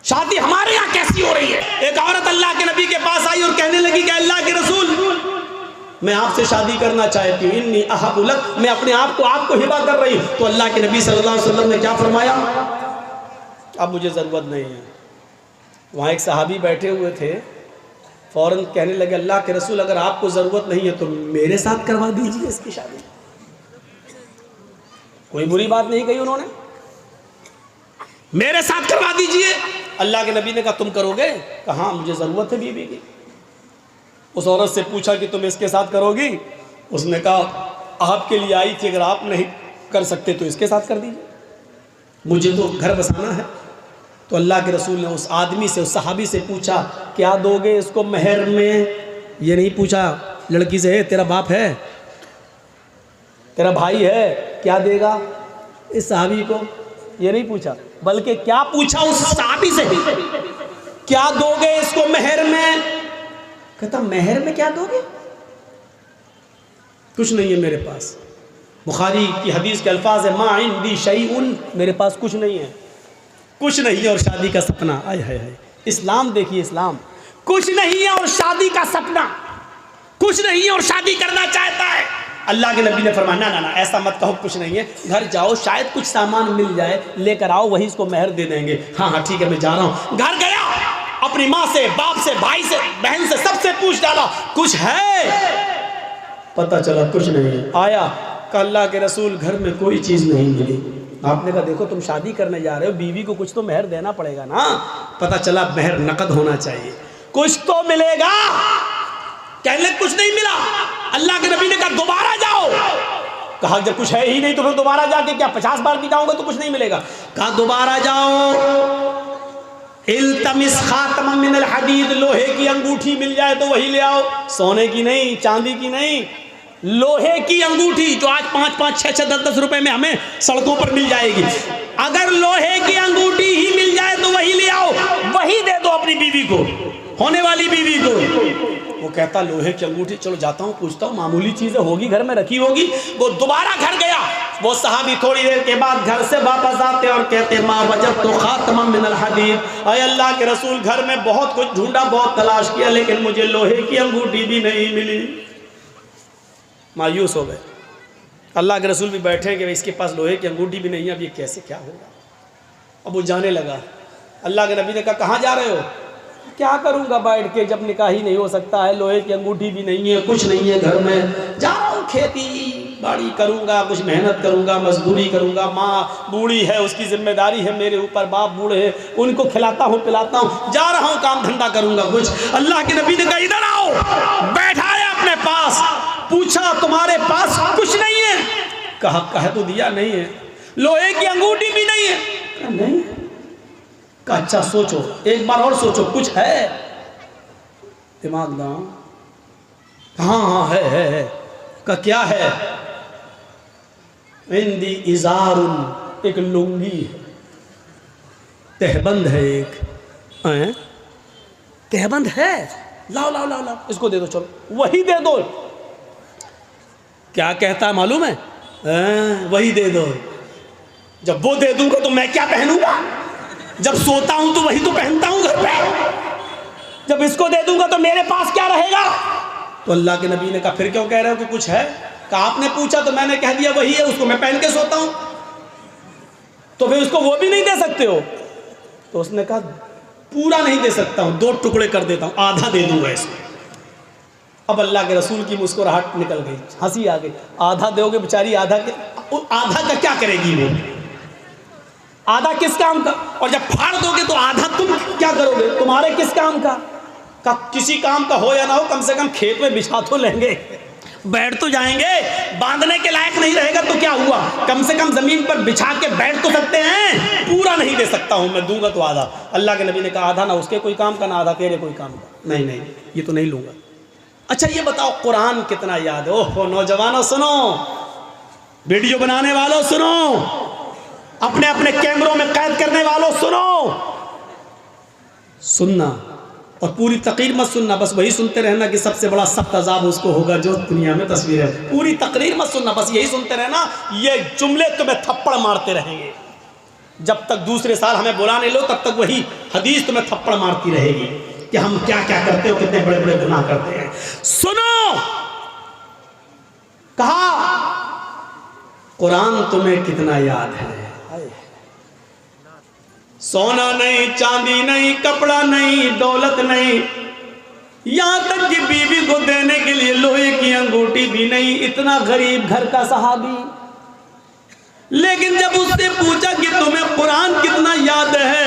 شادی ہمارے یہاں کیسی ہو رہی ہے؟ ایک عورت اللہ کے نبی کے پاس آئی اور کہنے لگی کہ اللہ کے رسول میں آپ سے شادی کرنا چاہتی ہوں، انی احب لک، میں اپنے آپ کو ہبہ کر رہی ہوں۔ تو اللہ کے نبی صلی اللہ علیہ وسلم نے کیا فرمایا؟ اب مجھے ضرورت نہیں ہے۔ وہاں ایک صحابی بیٹھے ہوئے تھے، فوراً کہنے لگے اللہ کے رسول اگر آپ کو ضرورت نہیں ہے تو میرے ساتھ کروا دیجیے اس کی شادی۔ کوئی بری بات نہیں کہی انہوں نے، میرے ساتھ کروا دیجیے۔ اللہ کے نبی نے کہا تم کرو گے؟ کہا ہاں مجھے ضرورت ہے بیوی کی۔ اس عورت سے پوچھا کہ تم اس کے ساتھ کرو گی؟ اس نے کہا آپ کے لیے آئی تھی، اگر آپ نہیں کر سکتے تو اس کے ساتھ کر دیجیے، مجھے تو گھر بسانا ہے۔ تو اللہ کے رسول نے اس آدمی سے، اس صحابی سے پوچھا کیا دو گے اس کو مہر میں؟ یہ نہیں پوچھا لڑکی سے تیرا باپ ہے، تیرا بھائی ہے، کیا دے گا اس صحابی کو؟ یہ نہیں پوچھا، بلکہ کیا پوچھا اس صحابی سے کیا دو گے اس کو مہر میں؟ کہتا مہر میں کیا دو گے؟ کچھ نہیں ہے میرے پاس۔ بخاری کی حدیث کے الفاظ ہے ما عندی شیء، میرے پاس کچھ نہیں ہے، کچھ نہیں ہے اور شادی کا سپنا۔ آئے ہائے ہائے، اسلام دیکھیے، اسلام کچھ نہیں ہے اور شادی کا سپنا، کچھ نہیں ہے اور شادی کرنا چاہتا ہے۔ اللہ کے نبی نے فرمایا نہ ایسا مت کہو کچھ نہیں ہے، گھر جاؤ شاید کچھ سامان مل جائے، لے کر آؤ، وہی اس کو مہر دے دیں گے۔ ہاں ہاں ٹھیک ہے میں جا رہا ہوں۔ گھر گیا، اپنی ماں سے، باپ سے، بھائی سے، بہن سے، سب سے پوچھ ڈالا کچھ ہے؟ پتہ چلا کچھ نہیں ہے۔ آیا کہ اللہ کے رسول گھر میں کوئی چیز نہیں ملی۔ آپ نے کہا دیکھو تم شادی کرنے جا رہے ہو، بیوی کو کچھ تو مہر دینا پڑے گا نا۔ پتہ چلا مہر نقد ہونا چاہیے، کچھ تو ملے گا۔ کہنے کچھ نہیں ملا۔ اللہ کے نبی نے کہا دوبارہ جاؤ۔ کہا جب کچھ ہے ہی نہیں تو پھر دوبارہ جا کے کیا 50 بار بھی جاؤں گا تو کچھ نہیں ملے گا؟ کہا دوبارہ جاؤ، التمس خاتما من الحدید، لوہے کی انگوٹھی مل جائے تو وہی لے آؤ، سونے کی نہیں، چاندی کی نہیں، لوہے کی انگوٹھی جو آج 5-5, 6-6, 10-10 روپے میں ہمیں سڑکوں پر مل جائے گی۔ اگر لوہے کی انگوٹھی ہی مل جائے تو وہی لے آؤ، وہی دے دو اپنی بیوی کو، ہونے والی بیوی کو۔ وہ کہتا لوہے کی انگوٹھی، چلو جاتا ہوں پوچھتا ہوں، معمولی چیزیں ہوگی گھر میں رکھی ہوگی۔ وہ دوبارہ گھر گیا، وہ صحابی تھوڑی دیر کے بعد گھر سے واپس آتے اور کہتے ما وجدت خاتما من الحدید، اے اللہ کے رسول گھر میں بہت کچھ ڈھونڈا، بہت تلاش کیا، لیکن مجھے لوہے کی انگوٹھی بھی نہیں ملی۔ مایوس ہو گئے۔ اللہ کے رسول بھی بیٹھے کہ اس کے پاس لوہے کی انگوٹھی بھی نہیں ہے، اب یہ کیسے کیا ہوگا؟ اب وہ جانے لگا۔ اللہ کے نبی نے کہا کہاں جا رہے ہو؟ کیا کروں گا بیٹھ کے جب نکاح ہی نہیں ہو سکتا ہے، لوہے کی انگوٹھی بھی نہیں ہے، کچھ نہیں ہے گھر میں، جا رہا ہوں کھیتی باڑی کروں گا، کچھ محنت کروں گا، مزدوری کروں گا، ماں بوڑھی ہے اس کی ذمہ داری ہے میرے اوپر، باپ بوڑھے ہیں ان کو کھلاتا ہوں پلاتا ہوں، جا رہا ہوں کام دھندا کروں گا کچھ۔ اللہ کے نبی نے کہا ادھر آؤ، بیٹھایا اپنے پاس، پوچھا تمہارے پاس کچھ نہیں ہے؟ کہا کہہ تو دیا نہیں ہے۔ لوہے کی انگوٹھی بھی نہیں ہے؟ کہا نہیں۔ کہا اچھا سوچو، ایک بار اور سوچو، کچھ ہے؟ دماغ داؤں، ہاں ہاں ہے۔ کہا کیا ہے؟ عندی ازار، ایک لنگی ہے، تہبند ہے، ایک تہبند ہے، لاؤ لاؤ لاؤ لاؤ، اس کو دے دو، چلو وہی دے دو۔ کیا کہتا ہے معلوم ہے؟ وہی دے دو۔ جب وہ دے دوں گا تو میں کیا پہنوں گا؟ جب سوتا ہوں تو وہی تو پہنتا ہوں گھر پہ، جب اس کو دے دوں گا تو میرے پاس کیا رہے گا؟ تو اللہ کے نبی نے کہا پھر کیوں کہہ رہے ہو کہ کچھ ہے؟ کہا آپ نے پوچھا تو میں نے کہہ دیا وہی ہے، اس کو میں پہن کے سوتا ہوں، تو پھر اس کو وہ بھی نہیں دے سکتے ہو؟ تو اس نے کہا پورا نہیں دے سکتا ہوں، 2 ٹکڑے کر دیتا ہوں، آدھا دے دوں گا اس کو۔ اب اللہ کے رسول کی مسکراہٹ نکل گئی، ہنسی آ گئی۔ آدھا دو گے بیچاری، آدھا کا کیا کرے گی وہ؟ آدھا کس کام کا؟ اور جب پھاڑ دو گے تو آدھا تم کیا کرو گے؟ تمہارے کس کام کا؟ کسی کام کا ہو یا نہ ہو، کم سے کم کھیت میں بچھا تو لیں گے، بیٹھ تو جائیں گے۔ باندھنے کے لائق نہیں رہے گا تو کیا ہوا؟ کم سے کم زمین پر بچھا کے بیٹھ تو سکتے ہیں۔ پورا نہیں دے سکتا ہوں میں، دوں گا تو آدھا۔ اللہ کے نبی نے کہا آدھا نہ اس کے کوئی کام کا، نہ آدھا تیرے کوئی کام کا۔ نہیں یہ تو نہیں لوں گا۔ اچھا یہ بتاؤ قرآن کتنا یاد ہے؟ اوہ نوجوانوں سنو، ویڈیو بنانے والوں سنو، اپنے اپنے کیمروں میں قید کرنے والوں سنو، سننا اور پوری تقریر مت سننا، بس وہی سنتے رہنا کہ سب سے بڑا سخت عذاب اس کو ہوگا جو دنیا میں تصویر ہے۔ پوری تقریر مت سننا، بس یہی سنتے رہنا، یہ جملے تمہیں تھپڑ مارتے رہیں گے۔ جب تک دوسرے سال ہمیں بلا نہیں لو تب تک وہی حدیث تمہیں تھپڑ مارتی رہے گی کہ ہم کیا کیا کرتے ہو، کتنے بڑے بڑے گناہ کرتے ہیں۔ سنو، کہا قرآن تمہیں کتنا یاد ہے؟ سونا نہیں، چاندی نہیں، کپڑا نہیں، دولت نہیں، یہاں تک کہ بیوی کو دینے کے لیے لوہے کی انگوٹھی بھی نہیں، اتنا غریب گھر کا صحابی، لیکن جب اس سے پوچھا کہ تمہیں قرآن کتنا یاد ہے،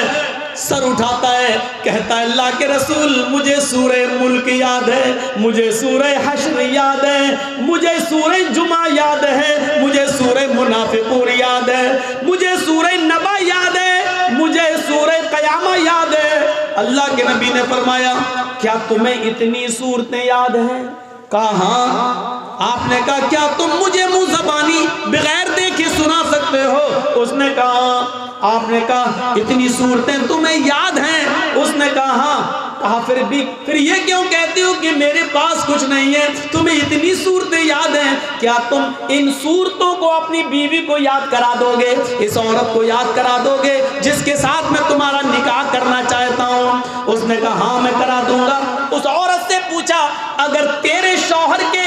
سر اٹھاتا ہے، کہتا ہے اللہ کے رسول مجھے سورہ ملک یاد ہے، مجھے سورہ حشر یاد ہے، مجھے سورہ جمعہ یاد ہے، مجھے سورہ منافقون یاد ہے، مجھے سورہ نبا یاد ہے، مجھے سورہ قیامہ یاد ہے۔ اللہ کے نبی نے فرمایا کیا تمہیں اتنی صورتیں یاد ہیں؟ کہا ہاں۔ آپ نے کہا کیا تم مجھے منہ زبانی بغیر دیکھے سنا سکتے ہو؟ اس نے کہا۔ آپ نے کہا اتنی صورتیں تمہیں یاد ہیں؟ اس نے کہا ہاں۔ کہا پھر یہ کیوں کہتے ہو کہ میرے پاس کچھ نہیں ہے، تمہیں اتنی صورتیں یاد ہیں، کیا تم ان صورتوں کو اپنی بیوی کو یاد کرا دو گے، اس عورت کو یاد کرا دو گے جس کے ساتھ میں تمہارا نکاح کرنا چاہتا ہوں؟ اس نے کہا ہاں میں کرا دوں گا۔ اس عورت سے پوچھا اگر تیرے شوہر کے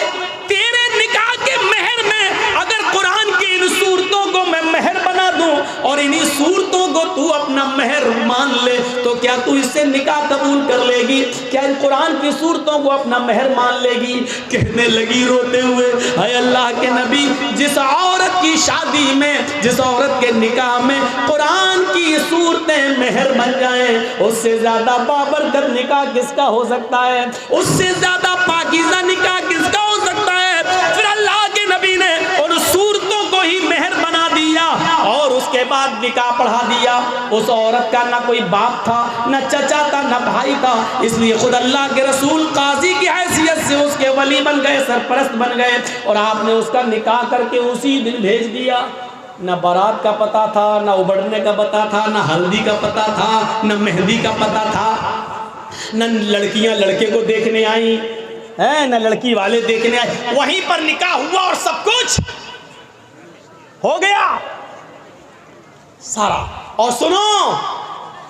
تیرے نکاح کے مہر میں اگر قرآن کی ان صورتوں کو میں مہر بنا دوں اور انہی صورتوں کو تو اپنا مہر مان لے تو کیا تو اس سے نکاح قبول کر لے گی؟ کیا ان قرآن کی صورتوں کو اپنا مہر مان لے گی؟ کہنے لگی روتے ہوئے اے اللہ کے نبی، جس عورت کی شادی میں، جس عورت کے نکاح میں قرآن کی صورتیں مہر بن جائیں، اس سے زیادہ بابرکت نکاح کس کا ہو سکتا ہے؟ اس سے زیادہ پاکیزہ نکاح کس کا ہو سکتا ہے؟ پھر اللہ کے نبی نے ان صورتوں کو ہی مہر بنا دیا اور اس کے بعد نکاح پڑھا دیا۔ اس عورت کا نہ کوئی باپ تھا، نہ چچا تھا، نہ بھائی تھا، اس لیے خود اللہ کے رسول قاضی کی حیثیت سے اس کے ولی بن گئے، سرپرست بن گئے، اور آپ نے اس کا نکاح کر کے اسی دن بھیج دیا۔ نہ بارات کا پتہ تھا، نہ ابڑنے کا پتہ تھا، نہ ہلدی کا پتہ تھا، نہ مہندی کا پتہ تھا، نہ لڑکیاں لڑکے کو دیکھنے آئیں، نہ لڑکی والے دیکھنے آئے، وہیں پر نکاح ہوا اور سب کچھ ہو گیا سارا۔ اور سنو،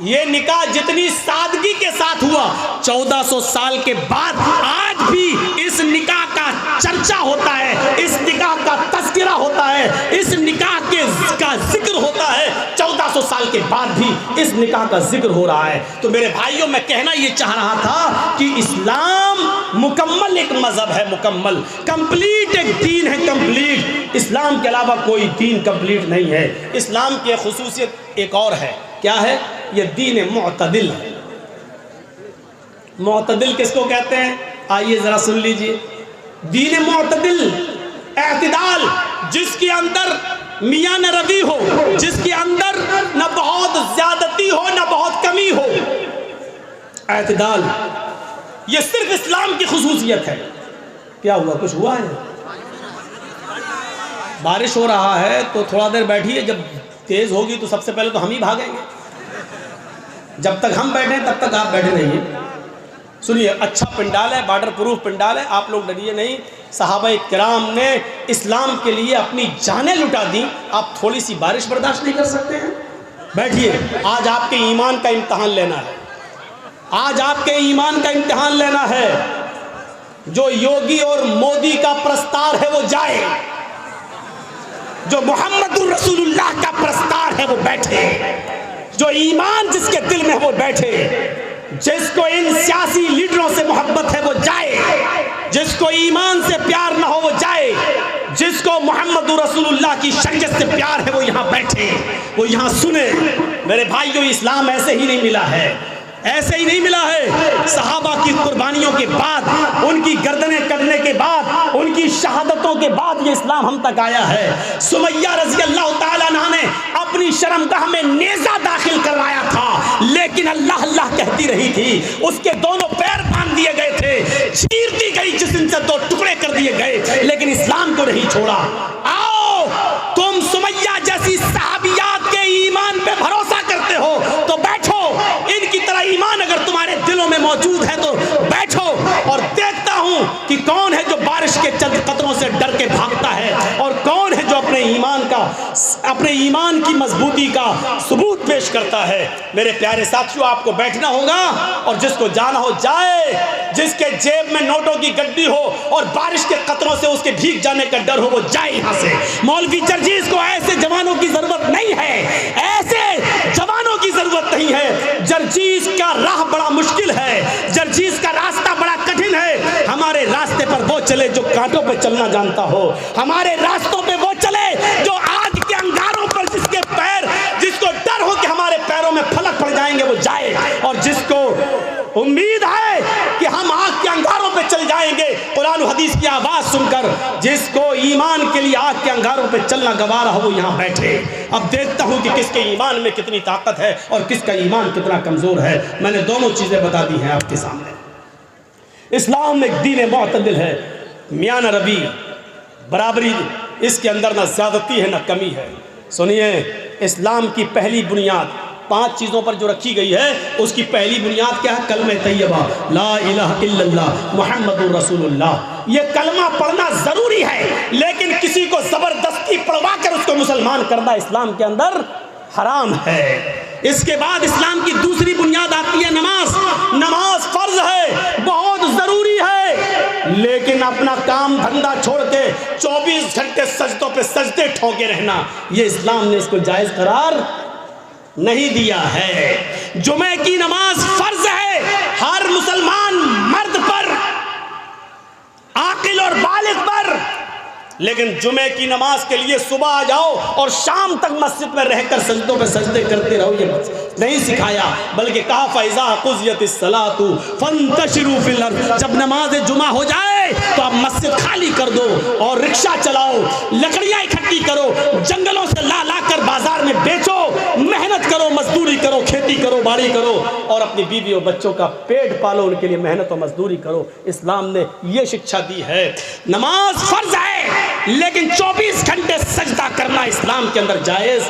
یہ نکاح جتنی سادگی کے ساتھ ہوا، 1400 سال کے بعد آج بھی اس نکاح کا چرچا ہوتا ہے، اس نکاح کا تذکرہ ہوتا ہے، اس نکاح کا ذکر ہوتا ہے، 1400 سال کے بعد بھی اس نکاح کا ذکر ہو رہا ہے۔ تو میرے بھائیوں، میں کہنا یہ چاہ رہا تھا کہ اسلام مکمل ایک مذہب ہے، مکمل کمپلیٹ ایک دین ہے، کمپلیٹ۔ اسلام کے علاوہ کوئی دین کمپلیٹ نہیں ہے۔ اسلام کی خصوصیت ایک اور ہے، کیا ہے؟ یہ دین معتدل ہے۔ معتدل کس کو کہتے ہیں؟ آئیے ذرا سن لیجئے۔ دین معتدل، اعتدال، جس کے اندر میاں نہ روی ہو، جس کے اندر نہ بہت زیادتی ہو نہ بہت کمی ہو، اعتدال، یہ صرف اسلام کی خصوصیت ہے۔ کیا ہوا؟ کچھ ہوا ہے؟ بارش ہو رہا ہے تو تھوڑا دیر بیٹھیے، جب تیز ہوگی تو سب سے پہلے تو ہم ہی بھاگیں گے۔ جب تک ہم بیٹھیں تب تک آپ بیٹھے رہیے۔ سنیے، اچھا پنڈال ہے، بارڈر پروف پنڈال ہے، آپ لوگ ڈریے نہیں۔ صحابہ کرام نے اسلام کے لیے اپنی جانیں لٹا دیں، آپ تھوڑی سی بارش برداشت نہیں کر سکتے ہیں؟ بیٹھیے، آج آپ کے ایمان کا امتحان لینا ہے، آج آپ کے ایمان کا امتحان لینا ہے۔ جو یوگی اور مودی کا پرستار ہے وہ جائے، جو محمد الرسول اللہ کا پرستار ہے وہ بیٹھے، جو ایمان جس کے دل میں وہ بیٹھے، جس کو ان سیاسی لیڈروں سے محبت ہے وہ جائے، جس کو ایمان سے پیار نہ ہو وہ جائے، جس کو محمد رسول اللہ کی شریعت سے پیار ہے وہ یہاں بیٹھے، وہ یہاں سنے۔ میرے بھائیوں، اسلام ایسے ہی نہیں ملا ہے، ایسے ہی نہیں ملا ہے۔ صحابہ کی قربانیوں کے بعد، ان کی گردنیں کٹنے کے بعد، ان کی شہادتوں کے بعد یہ اسلام ہم تک آیا ہے۔ سمیہ رضی اللہ تعالیٰ عنہ نے اپنی شرمگاہ میں نیزہ داخل کروایا تھا، لیکن اللہ اللہ کہتی رہی تھی، اس کے دونوں پیر باندھ دیے گئے تھے، چیر دی گئی جسم سے دو ٹکڑے کر دیے گئے، لیکن اسلام کو نہیں چھوڑا۔ آؤ، تم سمیہ جیسی صحابیات کے ایمان پہ بھروسہ کرتے ہو تو بیٹھو، ان کی طرح ایمان اگر تمہارے دلوں میں موجود ہے تو بیٹھو، اور دیکھتا ہوں کہ کون ہے جو بارش کے چند قطروں سے ڈر کے بھاگتا ہے، اور کون ہے جو اپنے ایمان کا، اپنے اپنے ایمان کی مضبوطی کا ثبوت پیش کرتا ہے۔ میرے پیارے ساتھیوں، آپ کو بیٹھنا ہوگا اور جس کو جانا ہو جائے، جس کے جیب میں نوٹوں کی گڈی ہو اور بارش کے قطروں سے اس کے بھیگ جانے کا ڈر ہو، وہ جائے یہاں سے۔ مولوی جرجیز کو ایسے جوانوں کی ضرورت نہیں ہے، ایسے جوانوں کی ضرورت نہیں ہے۔ جرجیز کا راہ بڑا مشکل ہے، جرجیز کا راستہ بڑا کٹھن ہے۔ ہمارے راستے پر وہ چلے جو کانٹوں پہ چلنا جانتا ہو، ہمارے راستوں پہ وہ چلے جو آگ کے انگاروں پر جس کو ڈر ہو کہ ہمارے پیروں میں پھلک پڑ جائیں گے، وہ جائے۔ اور جس کو امید ہے کہ ہم آگ کے انگاروں پہ چل جائیں گے قرآن و حدیث کی آواز سن کر، جس کو ایمان کے لیے آگ کے انگاروں پہ چلنا گوارا ہو، وہ یہاں بیٹھے۔ اب دیکھتا ہوں کہ کس کے ایمان میں کتنی طاقت ہے اور کس کا ایمان کتنا کمزور ہے۔ میں نے دونوں چیزیں بتا دی ہیں آپ کے سامنے۔ اسلام ایک دین معتدل ہے، میاں نہ روی، برابری، اس کے اندر نہ زیادتی ہے نہ کمی ہے۔ سنیے، اسلام کی پہلی بنیاد 5 چیزوں پر جو رکھی گئی ہے، اس کی پہلی بنیاد کیا ہے؟ کلمہ طیبہ، لا الہ الا اللہ محمد رسول اللہ۔ یہ کلمہ پڑھنا ضروری ہے، لیکن کسی کو زبردستی پڑھوا کر اس کو مسلمان کرنا اسلام کے اندر حرام ہے۔ اس کے بعد اسلام کی دوسری بنیاد آتی ہے نماز۔ نماز فرض ہے، بہت ضروری ہے، لیکن اپنا کام دھندا چھوڑ کے 24 گھنٹے سجدوں پہ سجدے ٹھوکے رہنا، یہ اسلام نے اس کو جائز قرار نہیں دیا ہے۔ جمعے کی نماز فرض ہے ہر مسلمان مرد پر، عاقل اور بالغ پر، لیکن جمعے کی نماز کے لیے صبح آ جاؤ اور شام تک مسجد میں رہ کر سجدوں پہ سجدے کرتے رہو، یہ نہیں سکھایا، بلکہ کہا فَإِذَا قُضِيَتِ الصَّلَاةُ فَانتَشِرُوا فِي الْأَرْضِ۔ جب نماز جمعہ ہو جائے تو آپ مسجد خالی کر دو اور رکشہ چلاؤ، لکڑیاں اکٹھی کرو، جنگلوں سے لا لا کر بازار میں بیچو، محنت کرو، مزدوری کرو، کھیتی کرو، باڑی کرو، اور اپنی بیوی اور بچوں کا پیٹ پالو، ان کے لیے محنت و مزدوری کرو۔ اسلام نے یہ شکشا دی ہے۔ نماز فرض ہے، لیکن 24 گھنٹے سجدہ کرنا اسلام کے اندر جائز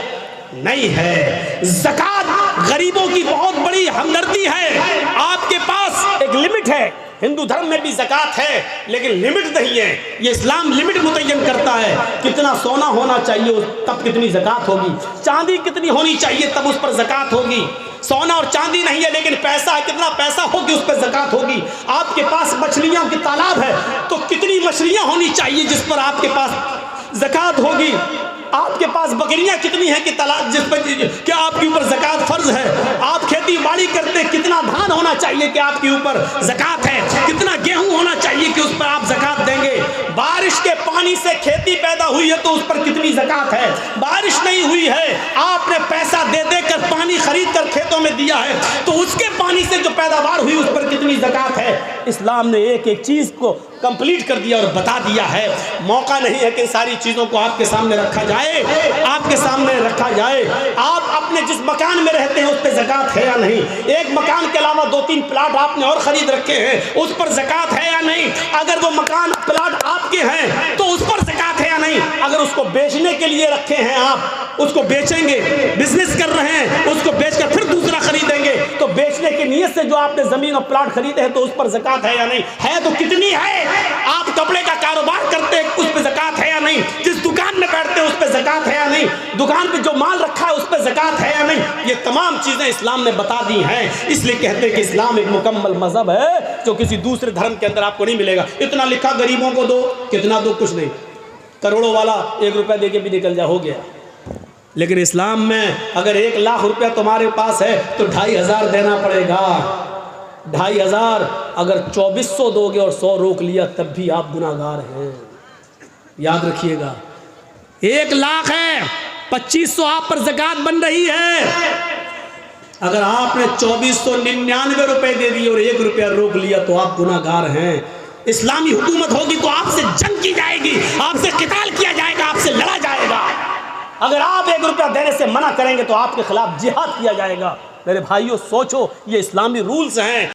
نہیں ہے۔ زکوٰۃ غریبوں کی بہت بڑی ہمدردی ہے۔ آپ کے پاس ایک لمٹ ہے، ہندو دھرم میں بھی زکوٰۃ ہے، لیکن لمٹ نہیں ہے۔ یہ اسلام لمٹ متعین کرتا ہے، کتنا سونا ہونا چاہیے تب کتنی زکوٰۃ ہوگی، چاندی کتنی ہونی چاہیے تب اس پر زکوٰۃ ہوگی۔ سونا اور چاندی نہیں ہے، لیکن پیسہ ہے، کتنا پیسہ ہوگی اس پہ زکوٰۃ ہوگی۔ آپ کے پاس مچھلیوں کی تالاب ہے تو کتنی مچھلیاں ہونی چاہیے جس پر آپ کے پاس زکوٰۃ ہوگی۔ آپ کے پاس بکریاں کتنی ہیں کہ جس پر کیا آپ کے اوپر زکوٰۃ فرض ہے۔ آپ کھیتی باڑی کرتے، کتنا دھان ہونا چاہیے کہ آپ کے اوپر زکوٰۃ ہے، کتنا گیہوں ہونا چاہیے کہ اس پر آپ زکوٰۃ دیں گے۔ بارش کے پانی سے کھیتی پیدا ہوئی ہے تو اس پر کتنی زکوٰۃ ہے۔ بارش نہیں ہوئی ہے، آپ نے پیسہ دے دے کر پانی خرید کر کھیتوں میں دیا ہے تو اس کے پانی سے جو پیداوار ہوئی اس پر کتنی زکوٰۃ ہے۔ اسلام نے ایک ایک چیز کو کمپلیٹ کر دیا اور بتا دیا ہے۔ موقع نہیں ہے کہ ان ساری چیزوں کو آپ کے سامنے رکھا جائے، آپ کے سامنے رکھا جائے۔ آپ اپنے جس مکان میں رہتے ہیں اس پہ زکوٰۃ ہے یا نہیں؟ ایک مکان کے علاوہ 2-3 پلاٹ آپ نے اور خرید رکھے ہیں، اس پر زکوٰۃ ہے یا نہیں؟ اگر وہ مکان پلاٹ آپ کے ہیں تو اس پر زکوٰۃ ہے یا نہیں؟ اگر اس کو بیچنے کے لیے رکھے ہیں، آپ اس کو بیچیں گے، بزنس کر رہے ہیں، اس کو بیچ کر پھر دوسرا خریدیں گے، تو بیچنے کی نیت سے جو آپ نے زمین اور پلاٹ خریدے ہیں تو اس پر زکوٰۃ ہے یا نہیں؟ ہے تو کتنی ہے؟ آپ کپڑے کا کاروبار کرتے ہیں، اس پہ زکوٰۃ ہے یا نہیں؟ جس دکان میں بیٹھتے ہیں اس پہ زکوٰۃ ہے یا نہیں؟ دکان پہ جو مال رکھا ہے اس پہ زکوٰۃ ہے یا نہیں؟ یہ تمام چیزیں اسلام نے بتا دی ہیں۔ اس لیے کہتے ہیں کہ اسلام ایک مکمل مذہب ہے جو کسی دوسرے دھرم کے اندر آپ کو نہیں ملے گا۔ اتنا لکھا غریبوں کو دو، کتنا دو؟ کچھ نہیں۔ کروڑوں والا 1 روپیہ دے کے بھی نکل جا، ہو گیا۔ لیکن اسلام میں اگر 1 لاکھ روپیہ تمہارے پاس ہے تو 2500 دینا پڑے گا۔ 2500 اگر 2400 دو گے اور 100 روک لیا تب بھی آپ گناہ گار ہیں، یاد رکھیے گا۔ 1 لاکھ ہے، 2500 آپ پر زکوٰۃ بن رہی ہے۔ اگر آپ نے 2499 روپے دے دیے اور 1 روپیہ روک لیا تو آپ گناہ گار ہیں۔ اسلامی حکومت ہوگی تو آپ سے جنگ کی جائے گی، آپ سے قتال کیا جائے گا، آپ سے لڑا جائے گا۔ اگر آپ 1 روپیہ دینے سے منع کریں گے تو آپ کے خلاف جہاد کیا جائے گا۔ میرے بھائیوں سوچو، یہ اسلامی رولز ہیں۔